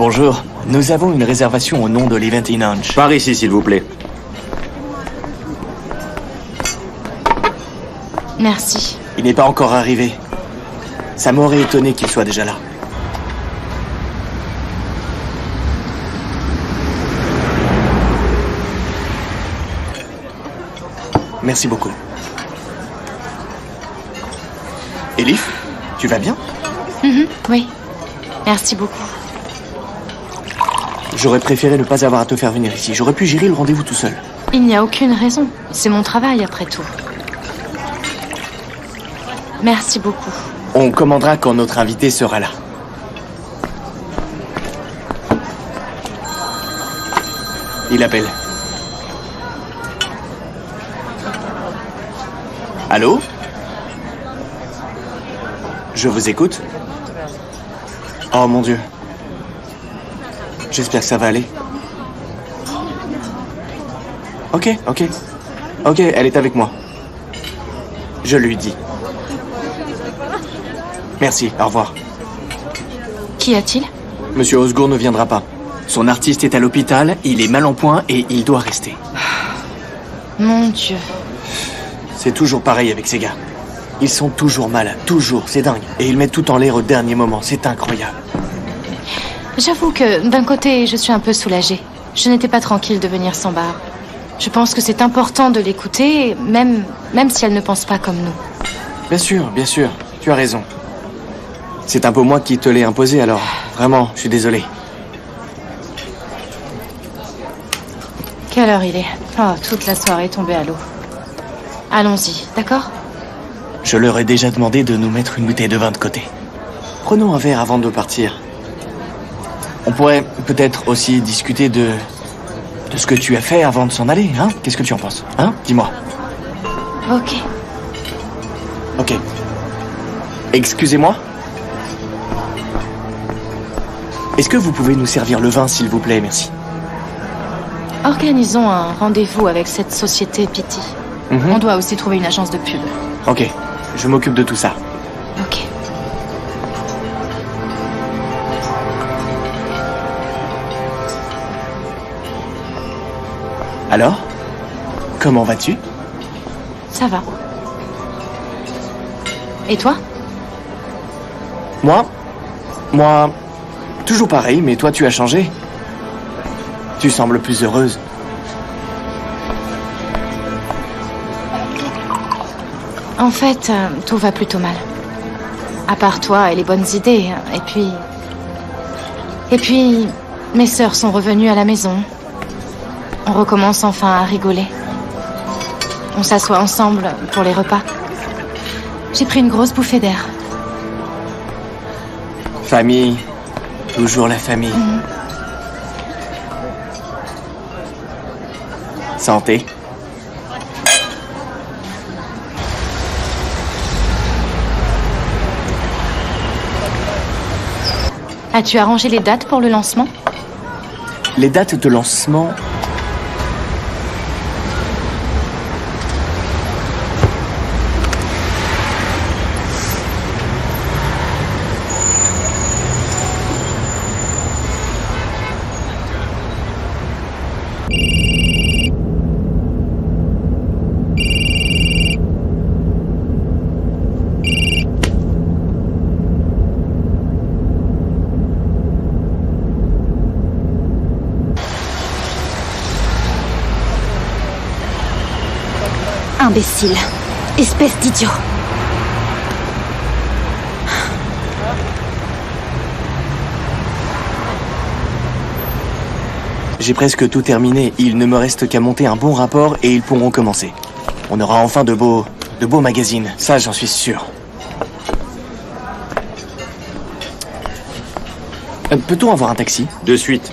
Bonjour. Nous avons une réservation au nom de l'Event Inange. Par ici, s'il vous plaît. Merci. Il n'est pas encore arrivé. Ça m'aurait étonné qu'il soit déjà là. Merci beaucoup. Elif, tu vas bien? Oui. Merci beaucoup. J'aurais préféré ne pas avoir à te faire venir ici. J'aurais pu gérer le rendez-vous tout seul. Il n'y a aucune raison. C'est mon travail, après tout. Merci beaucoup. On commandera quand notre invité sera là. Il appelle. Allô? Je vous écoute. Oh mon Dieu. J'espère que ça va aller. Ok, elle est avec moi. Je lui dis. Merci, au revoir. Qu'y a-t-il? Monsieur Osgour ne viendra pas. Son artiste est à l'hôpital, il est mal en point et il doit rester. Mon Dieu. C'est toujours pareil avec ces gars. Ils sont toujours malades, toujours, c'est dingue. Et ils mettent tout en l'air au dernier moment, c'est incroyable. J'avoue que, d'un côté, je suis un peu soulagée. Je n'étais pas tranquille de venir sans Barb. Je pense que c'est important de l'écouter, même si elle ne pense pas comme nous. Bien sûr, tu as raison. C'est un peu moi qui te l'ai imposé, alors vraiment, je suis désolé. Quelle heure il est? Oh, toute la soirée est tombée à l'eau. Allons-y, d'accord? Je leur ai déjà demandé de nous mettre une bouteille de vin de côté. Prenons un verre avant de partir. On pourrait peut-être aussi discuter de ce que tu as fait avant de s'en aller, hein? Qu'est-ce que tu en penses? Hein? Dis-moi. Ok. Excusez-moi? Est-ce que vous pouvez nous servir le vin, s'il vous plaît? Merci. Organisons un rendez-vous avec cette société Pity. On doit aussi trouver une agence de pub. Ok, je m'occupe de tout ça. Ok. Alors? Comment vas-tu? Ça va. Et toi? Moi, toujours pareil, mais toi tu as changé. Tu sembles plus heureuse. En fait, tout va plutôt mal. À part toi et les bonnes idées. Et puis, mes sœurs sont revenues à la maison. On recommence enfin à rigoler. On s'assoit ensemble pour les repas. J'ai pris une grosse bouffée d'air. Famille. Toujours la famille. Santé. As-tu arrangé les dates pour le lancement? Les dates de lancement... Imbécile. Espèce d'idiot. J'ai presque tout terminé. Il ne me reste qu'à monter un bon rapport et ils pourront commencer. On aura enfin de beaux magazines. Ça, j'en suis sûr. Peut-on avoir un taxi? De suite.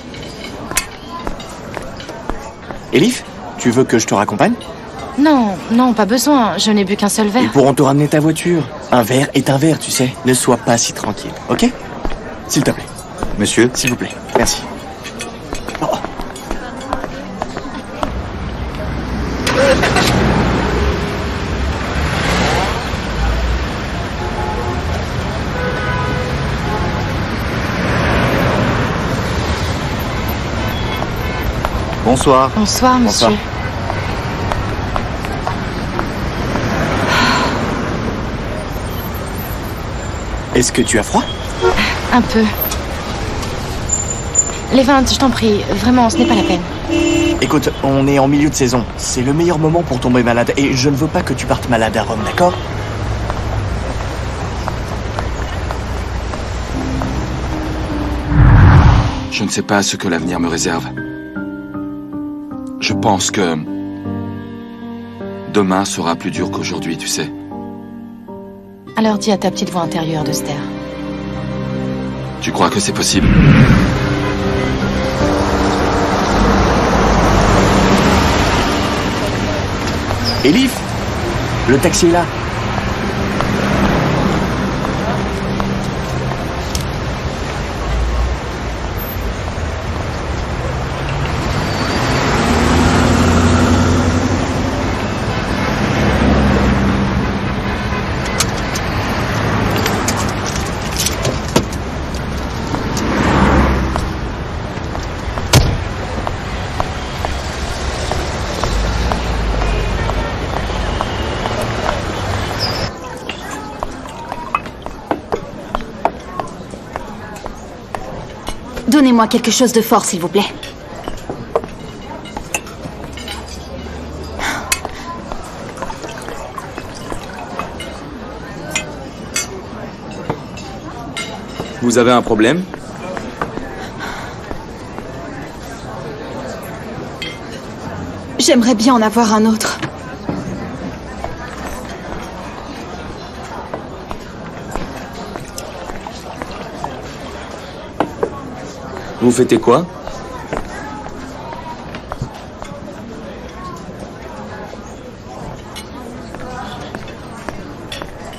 Elif, tu veux que je te raccompagne? Non, pas besoin. Je n'ai bu qu'un seul Ils verre. pourront te ramener ta voiture. Un verre est un verre, tu sais. Ne sois pas si tranquille, ok? S'il te plaît. Monsieur? S'il vous plaît. Merci. Oh. Bonsoir. Bonsoir, monsieur. Bonsoir. Est-ce que tu as froid? Un peu. Levant, je t'en prie, vraiment, ce n'est pas la peine. Écoute, on est en milieu de saison. C'est le meilleur moment pour tomber malade. Et je ne veux pas que tu partes malade à Rome, d'accord? Je ne sais pas ce que l'avenir me réserve. Je pense que demain sera plus dur qu'aujourd'hui, tu sais. Alors dis à ta petite voix intérieure de se taire. Tu crois que c'est possible? Elif, le taxi est là. Donnez-moi quelque chose de fort, s'il vous plaît. Vous avez un problème? J'aimerais bien en avoir un autre. Vous fêtez quoi?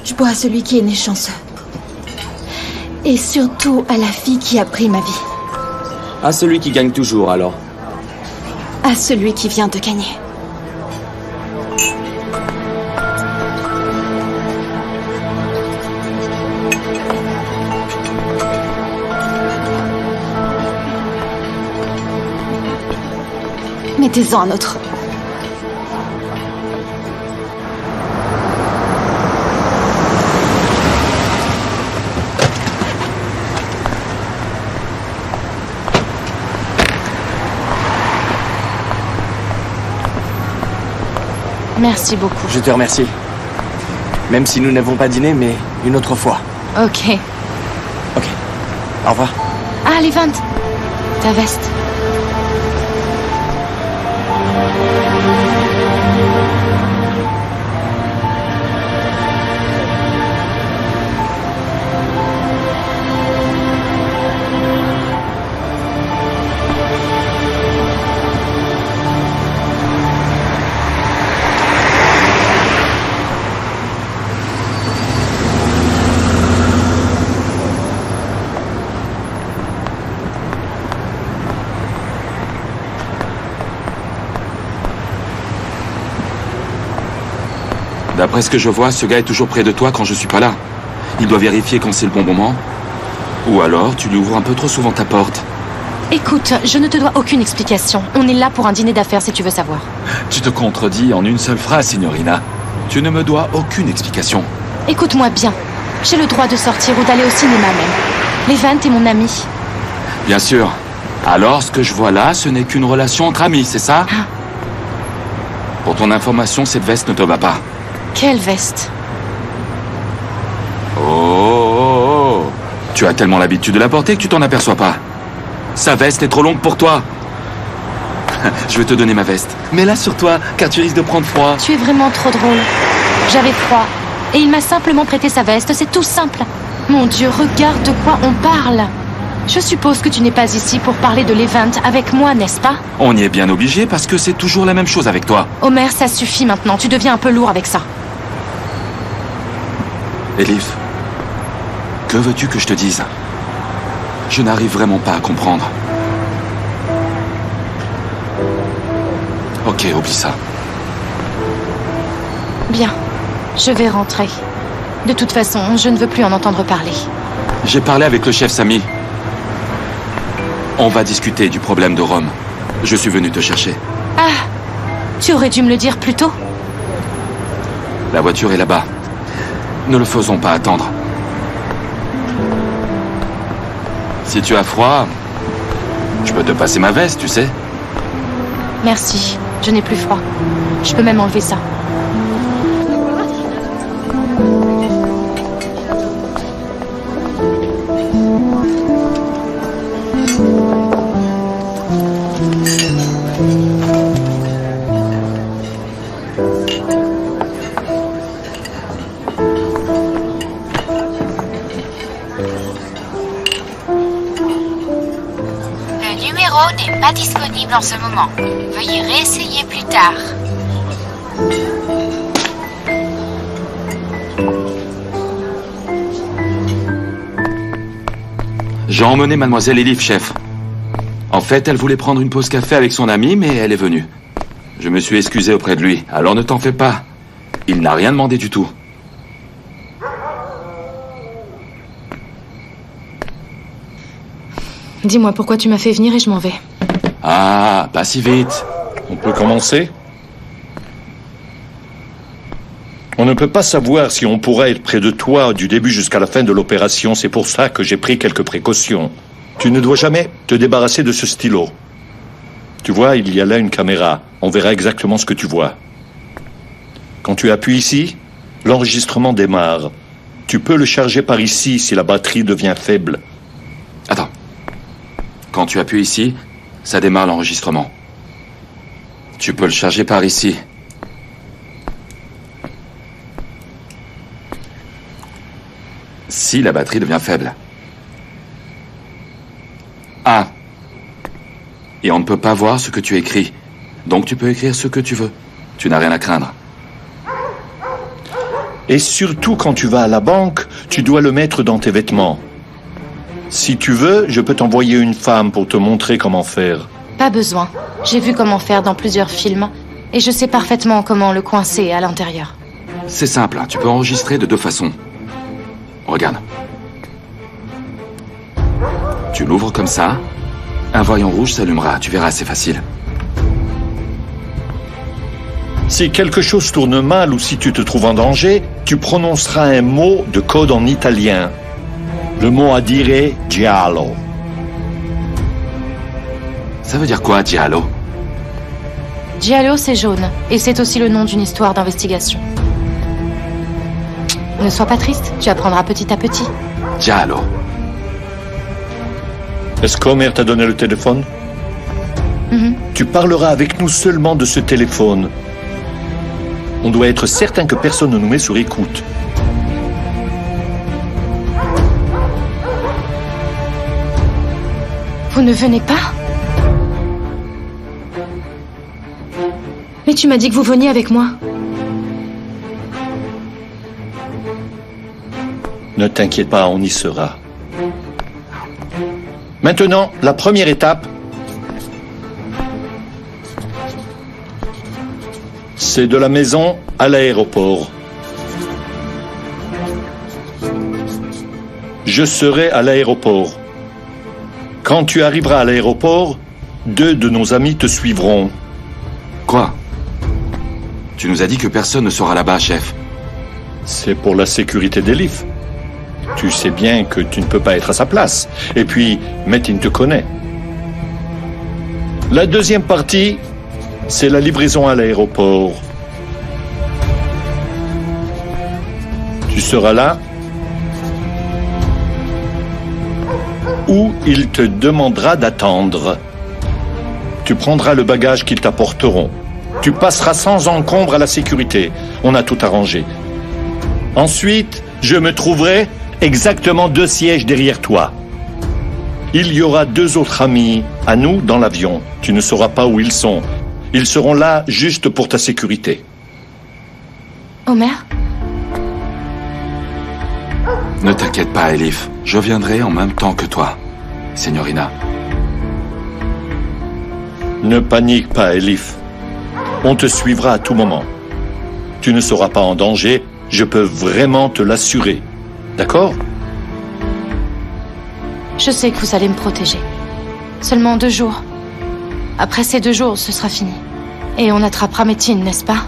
Je bois à celui qui est né chanceux. Et surtout à la fille qui a pris ma vie. À celui qui gagne toujours, alors. À celui qui vient de gagner. Mettez-en un autre. Merci beaucoup. Je te remercie. Même si nous n'avons pas dîné, mais une autre fois. Ok. Ok. Au revoir. Ah, Levant, ta veste. D'après ce que je vois, ce gars est toujours près de toi quand je suis pas là. Il doit vérifier quand c'est le bon moment. Ou alors, tu lui ouvres un peu trop souvent ta porte. Écoute, je ne te dois aucune explication. On est là pour un dîner d'affaires si tu veux savoir. Tu te contredis en une seule phrase, signorina. Tu ne me dois aucune explication. Écoute-moi bien. J'ai le droit de sortir ou d'aller au cinéma même. Levant est mon ami. Bien sûr. Alors, ce que je vois là, ce n'est qu'une relation entre amis, c'est ça? Ah. Pour ton information, cette veste ne te va pas. Quelle veste? Oh, oh, oh. Tu as tellement l'habitude de la porter que tu t'en aperçois pas. Sa veste est trop longue pour toi. Je vais te donner ma veste. Mets-la sur toi, car tu risques de prendre froid. Tu es vraiment trop drôle. J'avais froid. Et il m'a simplement prêté sa veste, c'est tout simple. Mon Dieu, regarde de quoi on parle. Je suppose que tu n'es pas ici pour parler de Levant avec moi, n'est-ce pas? On y est bien obligé parce que c'est toujours la même chose avec toi. Homer, ça suffit maintenant. Tu deviens un peu lourd avec ça. Elif, que veux-tu que je te dise? Je n'arrive vraiment pas à comprendre. Ok, oublie ça. Bien. Je vais rentrer. De toute façon, je ne veux plus en entendre parler. J'ai parlé avec le chef Samy. On va discuter du problème de Rome. Je suis venu te chercher. Ah, tu aurais dû me le dire plus tôt. La voiture est là-bas. Ne le faisons pas attendre. Si tu as froid, je peux te passer ma veste, tu sais. Merci, je n'ai plus froid. Je peux même enlever ça. Le numéro n'est pas disponible en ce moment. Veuillez réessayer plus tard. J'ai emmené mademoiselle Elif, chef. En fait, elle voulait prendre une pause café avec son ami, mais elle est venue. Je me suis excusé auprès de lui, alors ne t'en fais pas. Il n'a rien demandé du tout. Dis-moi pourquoi tu m'as fait venir et je m'en vais. Ah, pas si vite. On peut commencer? On ne peut pas savoir si on pourra être près de toi du début jusqu'à la fin de l'opération. C'est pour ça que j'ai pris quelques précautions. Tu ne dois jamais te débarrasser de ce stylo. Tu vois, il y a là une caméra. On verra exactement ce que tu vois. Quand tu appuies ici, l'enregistrement démarre. Tu peux le charger par ici si la batterie devient faible. Attends. Quand tu appuies ici, ça démarre l'enregistrement. Tu peux le charger par ici. Si la batterie devient faible. Ah. Et on ne peut pas voir ce que tu écris. Donc tu peux écrire ce que tu veux. Tu n'as rien à craindre. Et surtout quand tu vas à la banque, tu dois le mettre dans tes vêtements. Si tu veux, je peux t'envoyer une femme pour te montrer comment faire. Pas besoin. J'ai vu comment faire dans plusieurs films et je sais parfaitement comment le coincer à l'intérieur. C'est simple, hein. Tu peux enregistrer de deux façons. Regarde. Tu l'ouvres comme ça. Un voyant rouge s'allumera. Tu verras, c'est facile. Si quelque chose tourne mal ou si tu te trouves en danger, tu prononceras un mot de code en italien. Le mot à dire est giallo. Ça veut dire quoi, giallo? Giallo, c'est jaune et c'est aussi le nom d'une histoire d'investigation. Ne sois pas triste, tu apprendras petit à petit. Giallo. Est-ce qu'Homer t'a donné le téléphone? Tu parleras avec nous seulement de ce téléphone. On doit être certain que personne ne nous met sur écoute. Vous ne venez pas? Mais tu m'as dit que vous veniez avec moi. Ne t'inquiète pas, on y sera. Maintenant, la première étape, c'est de la maison à l'aéroport. Je serai à l'aéroport. Quand tu arriveras à l'aéroport, 2 de nos amis te suivront. Quoi? Tu nous as dit que personne ne sera là-bas, chef. C'est pour la sécurité d'Elif. Tu sais bien que tu ne peux pas être à sa place. Et puis, Metin te connaît. La deuxième partie, c'est la livraison à l'aéroport. Tu seras là où il te demandera d'attendre. Tu prendras le bagage qu'ils t'apporteront. Tu passeras sans encombre à la sécurité. On a tout arrangé. Ensuite, je me trouverai exactement 2 sièges derrière toi. Il y aura 2 autres amis à nous dans l'avion. Tu ne sauras pas où ils sont. Ils seront là juste pour ta sécurité. Homer? Ne t'inquiète pas, Elif. Je viendrai en même temps que toi, Signorina. Ne panique pas, Elif. On te suivra à tout moment. Tu ne seras pas en danger, je peux vraiment te l'assurer. D'accord? Je sais que vous allez me protéger. Seulement 2 jours. Après ces 2 jours, ce sera fini. Et on attrapera Métine, n'est-ce pas?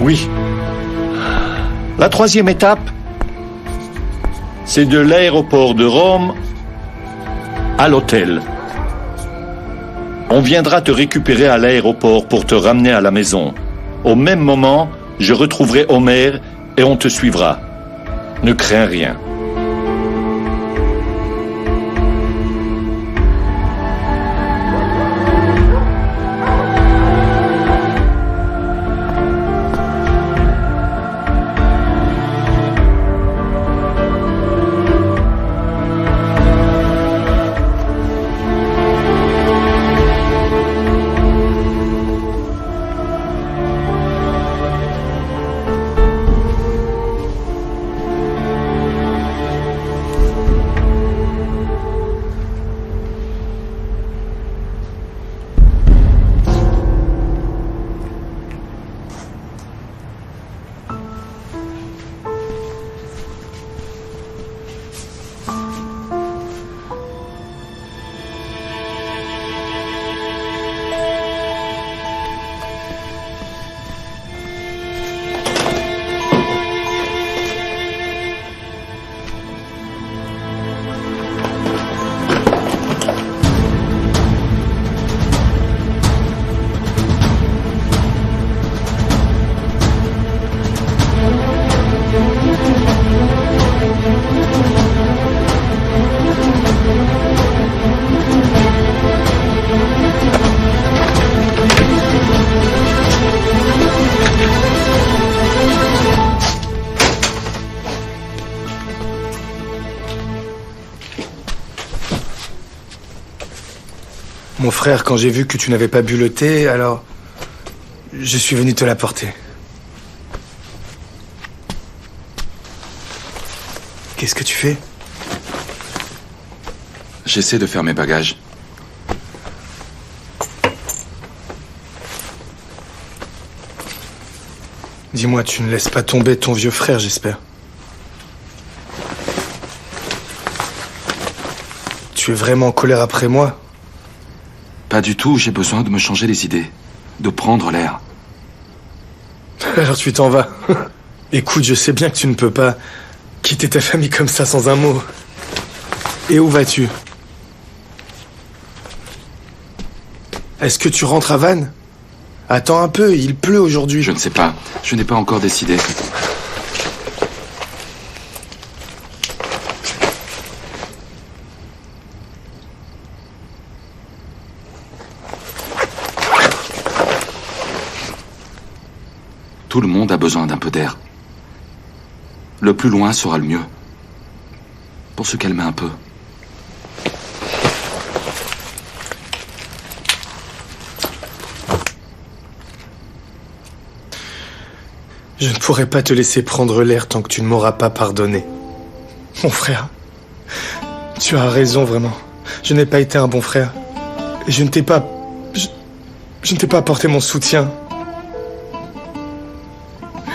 Oui. La 3e étape, c'est de l'aéroport de Rome à l'hôtel. On viendra te récupérer à l'aéroport pour te ramener à la maison. Au même moment, je retrouverai Homer et on te suivra. Ne crains rien. Mon frère, quand j'ai vu que tu n'avais pas bu le thé, alors je suis venu te l'apporter. Qu'est-ce que tu fais? J'essaie de faire mes bagages. Dis-moi, tu ne laisses pas tomber ton vieux frère, j'espère. Tu es vraiment en colère après moi? Pas du tout, j'ai besoin de me changer les idées. De prendre l'air. Alors tu t'en vas. Écoute, je sais bien que tu ne peux pas quitter ta famille comme ça sans un mot. Et où vas-tu? Est-ce que tu rentres à Vannes? Attends un peu, il pleut aujourd'hui. Je ne sais pas, je n'ai pas encore décidé. Tout le monde a besoin d'un peu d'air. Le plus loin sera le mieux. Pour se calmer un peu. Je ne pourrai pas te laisser prendre l'air tant que tu ne m'auras pas pardonné. Mon frère, tu as raison vraiment. Je n'ai pas été un bon frère. Et je ne t'ai pas... Je ne t'ai pas apporté mon soutien.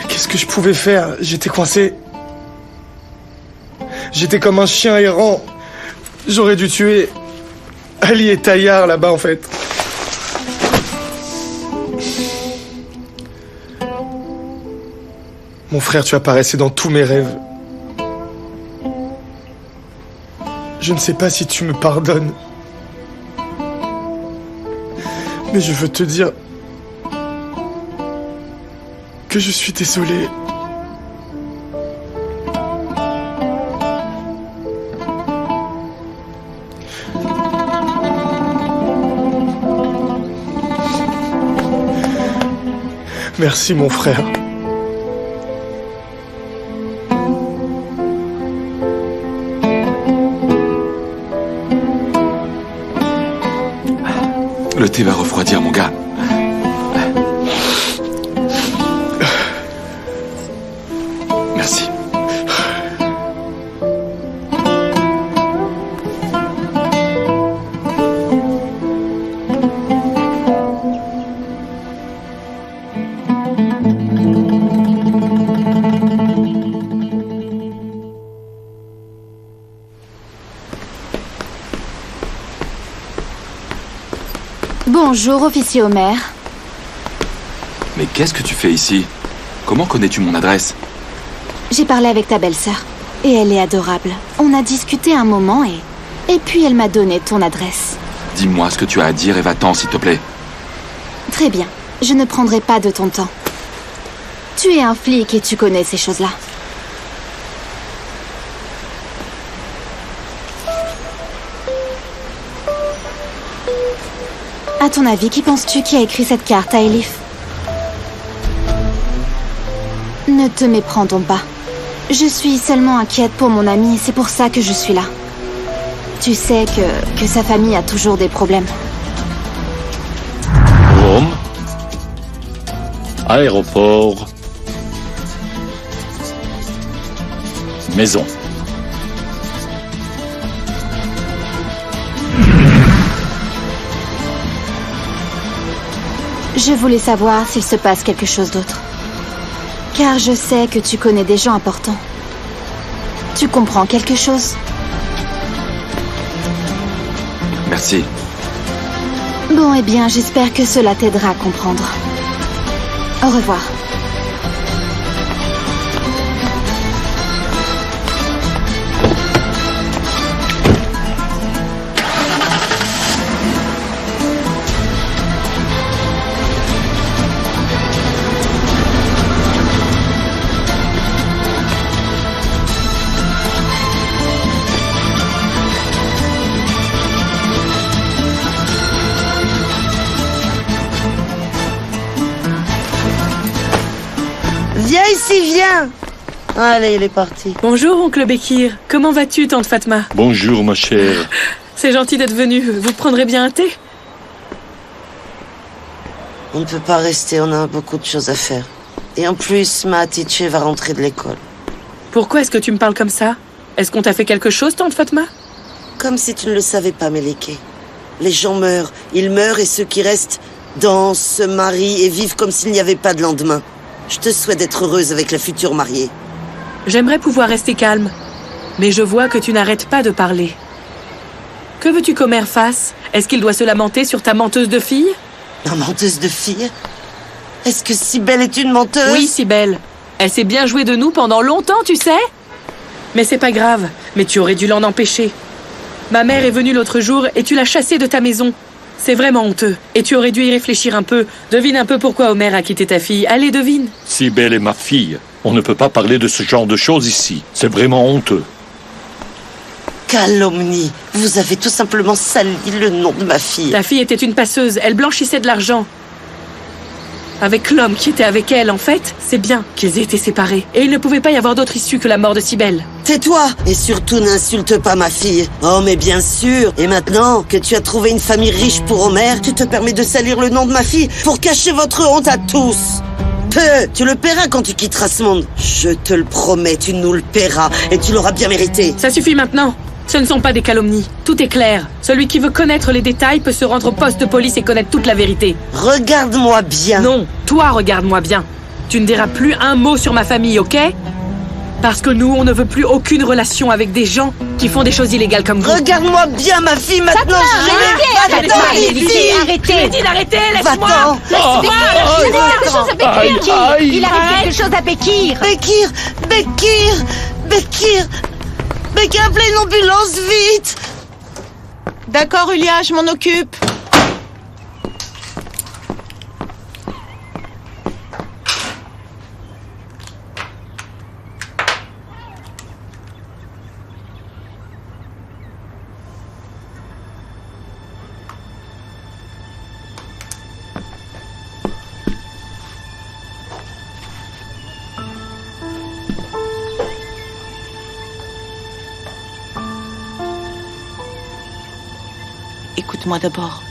Qu'est-ce que je pouvais faire? J'étais coincé. J'étais comme un chien errant. J'aurais dû tuer Ali et Taillard là-bas en fait. Mon frère, tu apparaissais dans tous mes rêves. Je ne sais pas si tu me pardonnes. Mais je veux te dire que je suis désolé. Merci mon frère. Le thé va refroidir, mon gars. Merci. Bonjour, officier Homer. Mais qu'est-ce que tu fais ici? Comment connais-tu mon adresse? J'ai parlé avec ta belle-sœur. Et elle est adorable. On a discuté un moment et puis elle m'a donné ton adresse. Dis-moi ce que tu as à dire et va-t'en, s'il te plaît. Très bien. Je ne prendrai pas de ton temps. Tu es un flic et tu connais ces choses-là. À ton avis, qui penses-tu qui a écrit cette carte à Elif? Ne te méprends donc pas. Je suis seulement inquiète pour mon ami, c'est pour ça que je suis là. Tu sais que sa famille a toujours des problèmes. Rome. Aéroport. Maison. Je voulais savoir s'il se passe quelque chose d'autre. Car je sais que tu connais des gens importants. Tu comprends quelque chose? Merci. Bon, eh bien, j'espère que cela t'aidera à comprendre. Au revoir. Viens ici, viens! Allez, il est parti. Bonjour, oncle Bekir. Comment vas-tu, tante Fatma? Bonjour, ma chère. C'est gentil d'être venu. Vous prendrez bien un thé? On ne peut pas rester, on a beaucoup de choses à faire. Et en plus, ma Hatice va rentrer de l'école. Pourquoi est-ce que tu me parles comme ça? Est-ce qu'on t'a fait quelque chose, tante Fatma? Comme si tu ne le savais pas, Meleke. Les gens meurent, ils meurent et ceux qui restent dansent, se marient et vivent comme s'il n'y avait pas de lendemain. Je te souhaite d'être heureuse avec la future mariée. J'aimerais pouvoir rester calme, mais je vois que tu n'arrêtes pas de parler. Que veux-tu qu'Homer fasse? Est-ce qu'il doit se lamenter sur ta menteuse de fille? Ma menteuse de fille? Est-ce que Cybèle est une menteuse? Oui, Cybèle. Elle s'est bien jouée de nous pendant longtemps, tu sais? Mais c'est pas grave, mais tu aurais dû l'en empêcher. Ma mère est venue l'autre jour et tu l'as chassée de ta maison. C'est vraiment honteux. Et tu aurais dû y réfléchir un peu. Devine un peu pourquoi Homer a quitté ta fille. Allez, devine. Cybèle est ma fille. On ne peut pas parler de ce genre de choses ici. C'est vraiment honteux. Calomnie. Vous avez tout simplement sali le nom de ma fille. Ta fille était une passeuse. Elle blanchissait de l'argent. Avec l'homme qui était avec elle, en fait, c'est bien qu'ils aient été séparés. Et il ne pouvait pas y avoir d'autre issue que la mort de Cybèle. Tais-toi! Et surtout, n'insulte pas ma fille. Oh, mais bien sûr. Et maintenant que tu as trouvé une famille riche pour Homer, tu te permets de salir le nom de ma fille pour cacher votre honte à tous. Peu! Tu le paieras quand tu quitteras ce monde. Je te le promets, tu nous le paieras. Et tu l'auras bien mérité. Ça suffit maintenant. Ce ne sont pas des calomnies. Tout est clair. Celui qui veut connaître les détails peut se rendre au poste de police et connaître toute la vérité. Regarde-moi bien. Non, toi regarde-moi bien. Tu ne diras plus un mot sur ma famille, ok? Parce que nous, on ne veut plus aucune relation avec des gens qui font des choses illégales comme vous. Regarde-moi bien, ma fille, maintenant. Arrêtez! Je l'ai dit d'arrêter, laisse-moi! Il arrive quelque chose à Bekir. Il arrive quelque chose à Bekir. Bekir, appelez une ambulance, vite! D'accord, Ulia, je m'en occupe. Écoute-moi d'abord.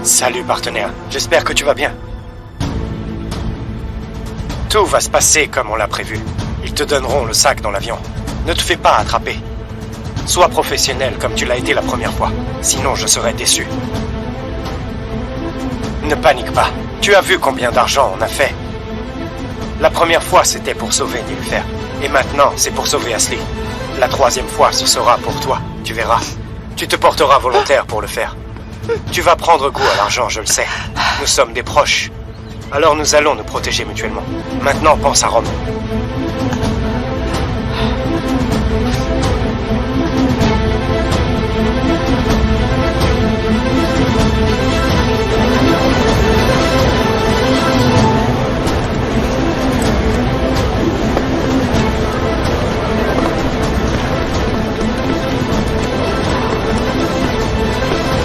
Salut partenaire, j'espère que tu vas bien. Tout va se passer comme on l'a prévu. Ils te donneront le sac dans l'avion. Ne te fais pas attraper. Sois professionnel comme tu l'as été la première fois. Sinon, je serais déçu. Ne panique pas. Tu as vu combien d'argent on a fait. La première fois, c'était pour sauver Nilfer. Et maintenant, c'est pour sauver Ashley. La troisième fois, ce sera pour toi. Tu verras. Tu te porteras volontaire pour le faire. Tu vas prendre goût à l'argent, je le sais. Nous sommes des proches. Alors nous allons nous protéger mutuellement. Maintenant, pense à Rome.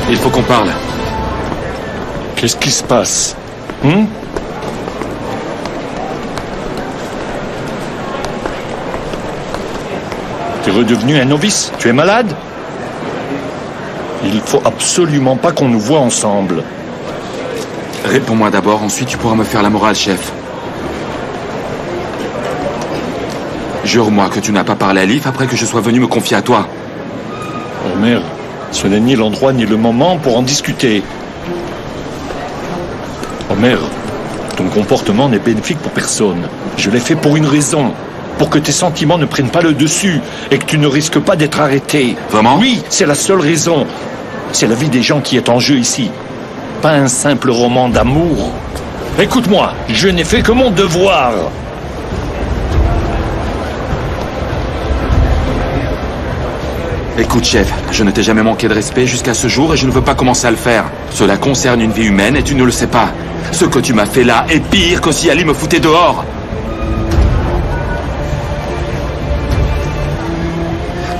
Il faut qu'on parle. Qu'est-ce qui se passe? Tu es redevenu un novice? Tu es malade? Il faut absolument pas qu'on nous voie ensemble. Réponds-moi d'abord, ensuite tu pourras me faire la morale, chef. Jure-moi que tu n'as pas parlé à Leaf après que je sois venu me confier à toi. Oh merde, ce n'est ni l'endroit ni le moment pour en discuter. Oh merde, ton comportement n'est bénéfique pour personne. Je l'ai fait pour une raison. Pour que tes sentiments ne prennent pas le dessus et que tu ne risques pas d'être arrêté. Vraiment? Oui, c'est la seule raison. C'est la vie des gens qui est en jeu ici. Pas un simple roman d'amour. Écoute-moi, je n'ai fait que mon devoir. Écoute, chef, je ne t'ai jamais manqué de respect jusqu'à ce jour et je ne veux pas commencer à le faire. Cela concerne une vie humaine et tu ne le sais pas. Ce que tu m'as fait là est pire que si Ali me foutait dehors.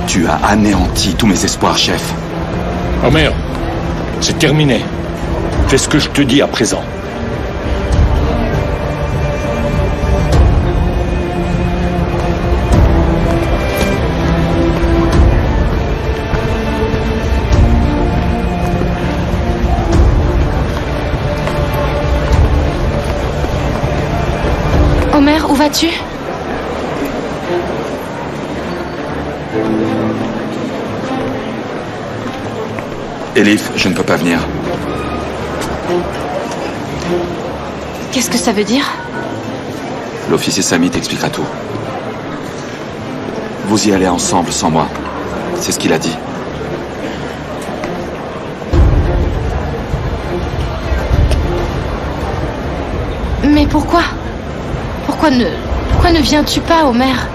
Tu as anéanti tous mes espoirs, chef. Oh merde, c'est terminé. Fais ce que je te dis à présent. Omer, où vas-tu? Elif, je ne peux pas venir. Qu'est-ce que ça veut dire? L'officier Sami t'expliquera tout. Vous y allez ensemble sans moi. C'est ce qu'il a dit. Mais pourquoi? Pourquoi ne viens-tu pas, Omer?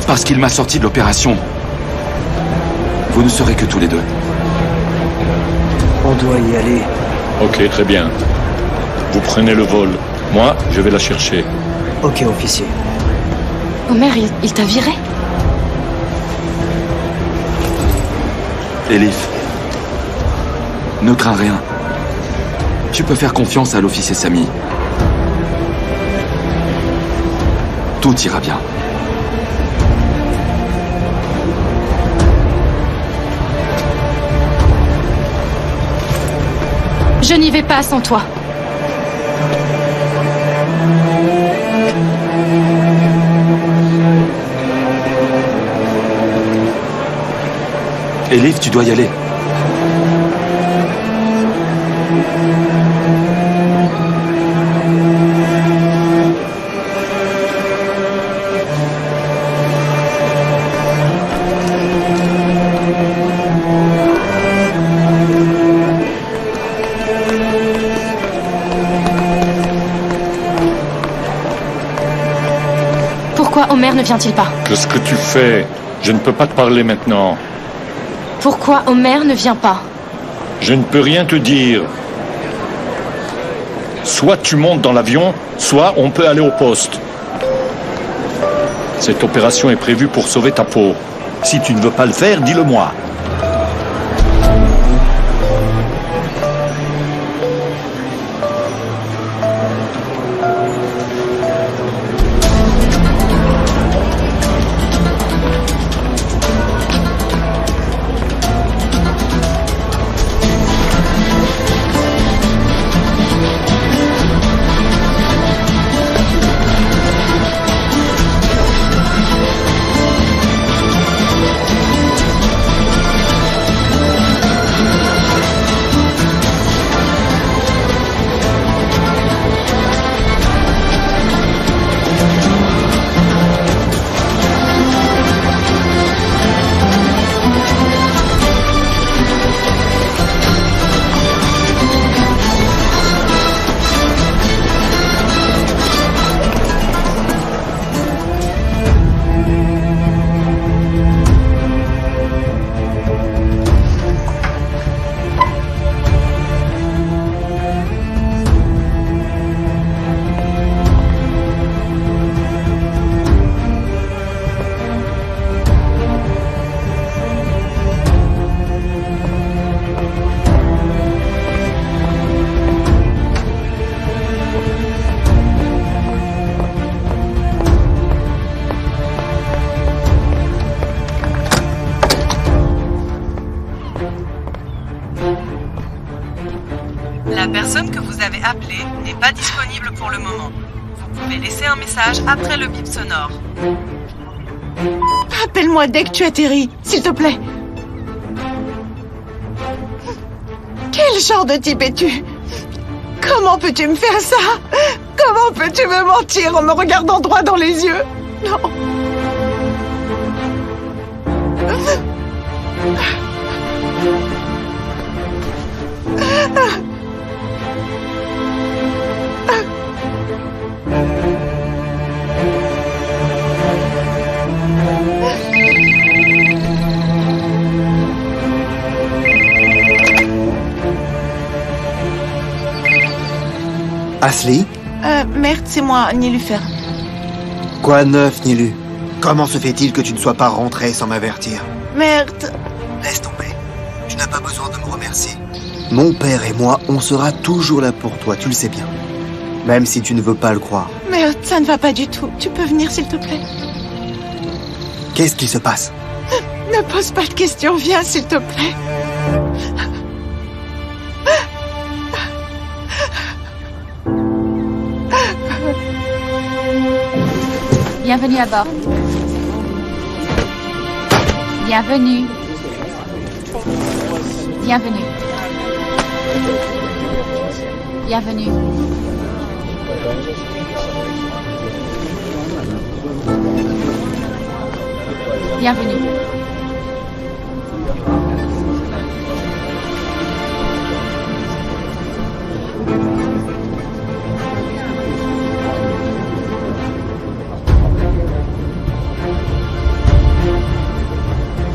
Parce qu'il m'a sorti de l'opération. Vous ne serez que tous les deux. On doit y aller. Ok, très bien. Vous prenez le vol. Moi, je vais la chercher. Ok, officier. Omer, il t'a viré? Elif, ne crains rien. Tu peux faire confiance à l'officier Sami. Tout ira bien. Je n'y vais pas sans toi. Elif, tu dois y aller. Pourquoi Omer ne vient-il pas? Qu'est-ce que tu fais? Je ne peux pas te parler maintenant. Pourquoi Omer ne vient pas? Je ne peux rien te dire. Soit tu montes dans l'avion, soit on peut aller au poste. Cette opération est prévue pour sauver ta peau. Si tu ne veux pas le faire, dis-le-moi. personne que vous avez appelée n'est pas disponible pour le moment. Vous pouvez laisser un message après le bip sonore. Appelle-moi dès que tu atterris, s'il te plaît. Quel genre de type es-tu? Comment peux-tu me faire ça? Comment peux-tu me mentir en me regardant droit dans les yeux? Non. Ashley? Merde, c'est moi, Nilufer. Quoi de neuf, Nilu? Comment se fait-il que tu ne sois pas rentré sans m'avertir? Merde. Laisse tomber. Tu n'as pas besoin de me remercier. Mon père et moi, on sera toujours là pour toi, tu le sais bien. Même si tu ne veux pas le croire. Merde, ça ne va pas du tout. Tu peux venir, s'il te plaît? Qu'est-ce qui se passe? Ne pose pas de questions, viens, s'il te plaît. Bienvenue à bord. Bienvenue. Bienvenue. Bienvenue. Bienvenue.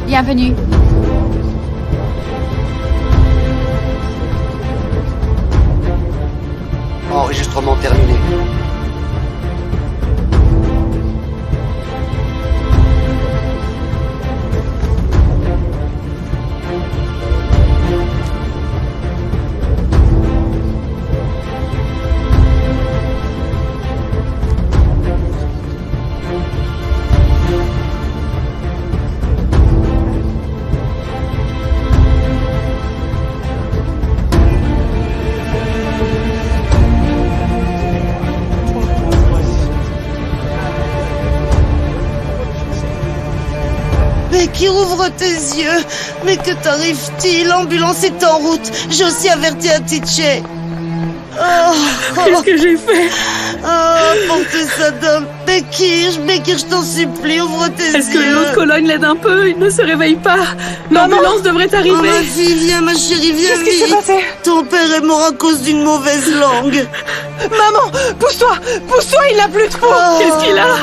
Bienvenue. Enregistrement terminé. Becky, ouvre tes yeux. Mais que t'arrive-t-il? L'ambulance est en route. J'ai aussi averti Atiche. Qu'est-ce que j'ai fait? Portez ça d'homme. Becky, je t'en supplie, ouvre tes yeux. Est-ce que l'autre colonne l'aide un peu? Il ne se réveille pas. L'ambulance devrait arriver. Oh, ma fille, viens, ma chérie, viens vite. Qu'est-ce qui s'est passé? Ton père est mort à cause d'une mauvaise langue. Maman, pousse-toi! Pousse-toi, il n'a plus de peau! Qu'est-ce qu'il a?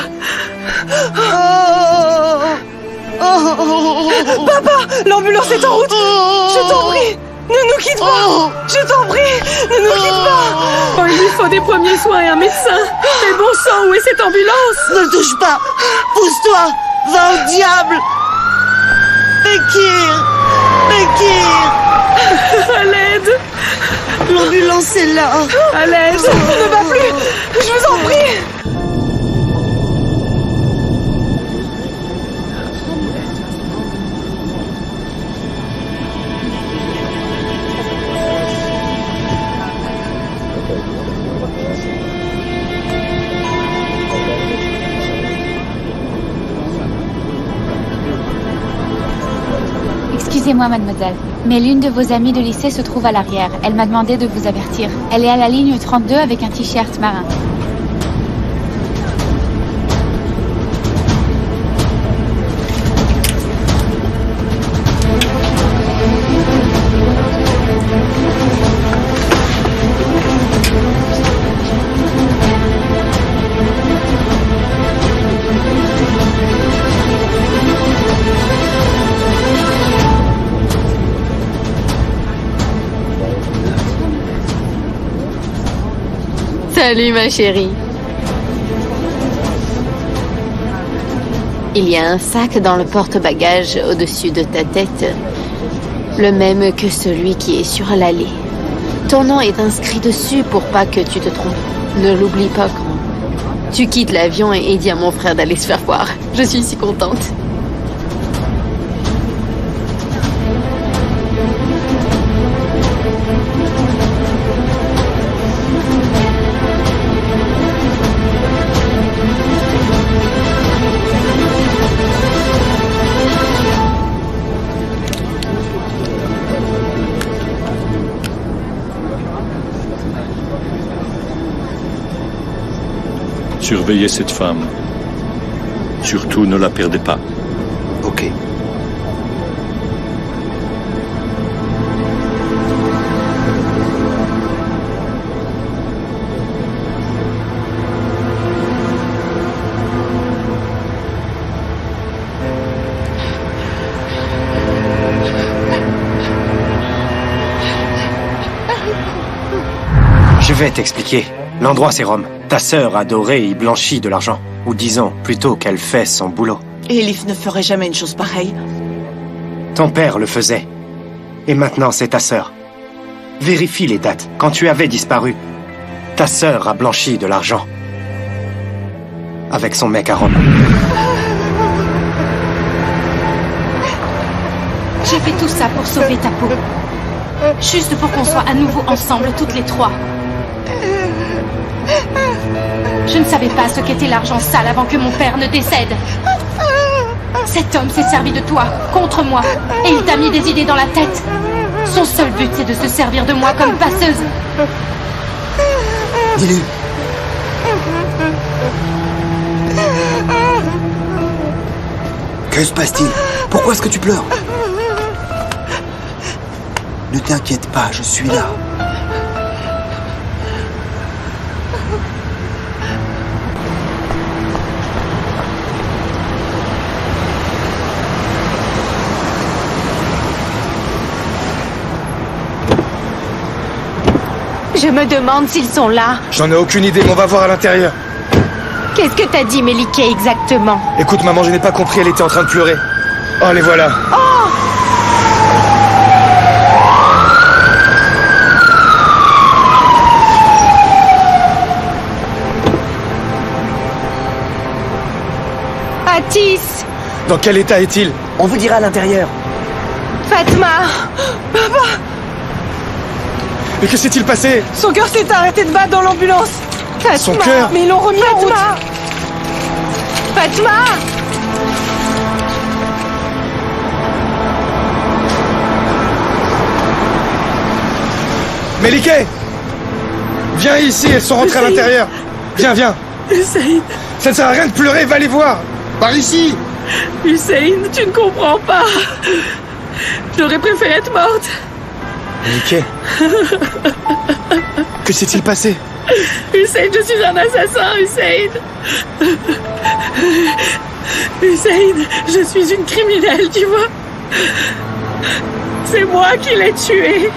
Papa, l'ambulance est en route! Je t'en prie! Ne nous quitte pas! Je t'en prie! Ne nous quitte pas! Oh, il lui faut des premiers soins et un médecin! Mais bon sang, où est cette ambulance? Ne le touche pas! Pousse-toi! Va au diable! Bekir! Bekir! À l'aide! L'ambulance est là! À l'aide! Ça ne va plus! Je vous en prie! Excusez-moi, mademoiselle, mais l'une de vos amies de lycée se trouve à l'arrière. Elle m'a demandé de vous avertir. Elle est à la ligne 32 avec un t-shirt marin. Salut ma chérie. Il y a un sac dans le porte-bagages au-dessus de ta tête. Le même que celui qui est sur l'allée. Ton nom est inscrit dessus pour pas que tu te trompes. Ne l'oublie pas quand tu quittes l'avion et dis à mon frère d'aller se faire voir. Je suis si contente. Surveillez cette femme. Surtout, ne la perdez pas. Ok. Je vais t'expliquer. L'endroit, c'est Rome. Ta sœur adorée y blanchit de l'argent. Ou disons, plutôt qu'elle fait son boulot. Elif ne ferait jamais une chose pareille. Ton père le faisait. Et maintenant, c'est ta sœur. Vérifie les dates. Quand tu avais disparu, ta sœur a blanchi de l'argent. Avec son mec à Rome. J'ai fait tout ça pour sauver ta peau. Juste pour qu'on soit à nouveau ensemble, toutes les trois. Je ne savais pas ce qu'était l'argent sale avant que mon père ne décède. Cet homme s'est servi de toi, contre moi, et il t'a mis des idées dans la tête. Son seul but, c'est de se servir de moi comme passeuse. Dis-lui. Que se passe-t-il? Pourquoi est-ce que tu pleures? Ne t'inquiète pas, je suis là. Je me demande s'ils sont là. J'en ai aucune idée, mais on va voir à l'intérieur. Qu'est-ce que t'as dit, Melike, exactement? Écoute, maman, je n'ai pas compris, elle était en train de pleurer. Oh, les voilà. Oh! Atis! Dans quel état est-il? On vous dira à l'intérieur. Fatma! Papa! Mais que s'est-il passé? Son cœur s'est arrêté de battre dans l'ambulance. Fatma! Son cœur? Mais ils l'ont remis en route. Fatma! Melike! Viens ici, elles sont rentrées à l'intérieur. Viens, viens. Hussein! Ça ne sert à rien de pleurer, va les voir. Par ici. Hussein, tu ne comprends pas. J'aurais préféré être morte. Melike. Que s'est-il passé? Hussein, je suis un assassin, Hussein. Hussein, je suis une criminelle, tu vois. C'est moi qui l'ai tué.